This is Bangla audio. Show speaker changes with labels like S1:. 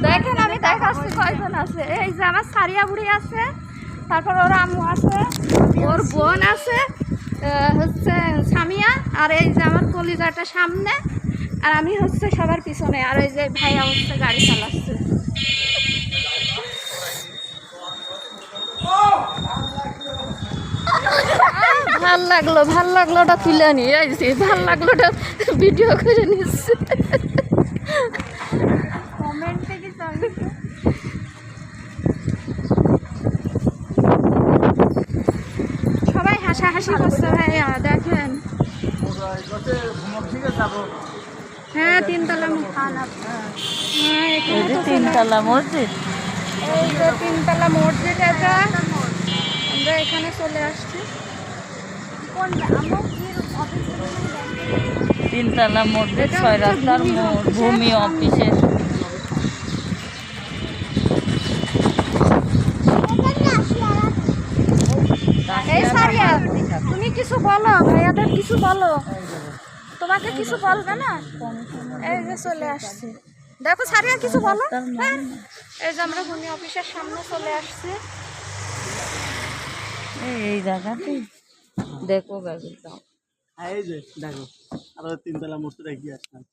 S1: দেখেন আমি দেখাচ্ছি কয়জন আছে। এই যে আমার সারিয়া বুড়ি আছে, তারপর ওর আম্মু আছে, ওর বোন আছে, হচ্ছে সামিয়া, আর এই যে আমার কলিজাটা সামনে, আর আমি হচ্ছে সবার পিছনে, আর ওই যে ভাইয়া হচ্ছে গাড়ি চালাচ্ছে। ভাল লাগলো ওটা তুলে নিয়ে আসছি, ভাল লাগলো ওটা ভিডিও করে নিচ্ছি। সবাই হাসাহাসি করছে ভাইয়া, দেখেন। হ্যাঁ, তিনতলা
S2: তিনতলা মসজিদ,
S1: এই যে তিনতলা মসজিদ, এটা আমরা এখানে চলে আসছি।
S2: তিনতলা মসজিদ, 6 রাস্তার মোড়, ভূমি অফিসের।
S1: এই সারিয়া, তুমি কিছু বলো, ভাইয়াদের কিছু বলো। তোমাকে কিছু বলবে না? এই যে চলে আসছি, দেখো সারিয়া কিছু বলো। হ্যাঁ, এই যে আমরা ভূমি অফিসের সামনে চলে আসছি।
S2: এই জায়গাতে দেখো গাড়ি দাও।
S3: এই যে দেখো, আর তিনতলা মসজিদ এগিয়ে আসলাম।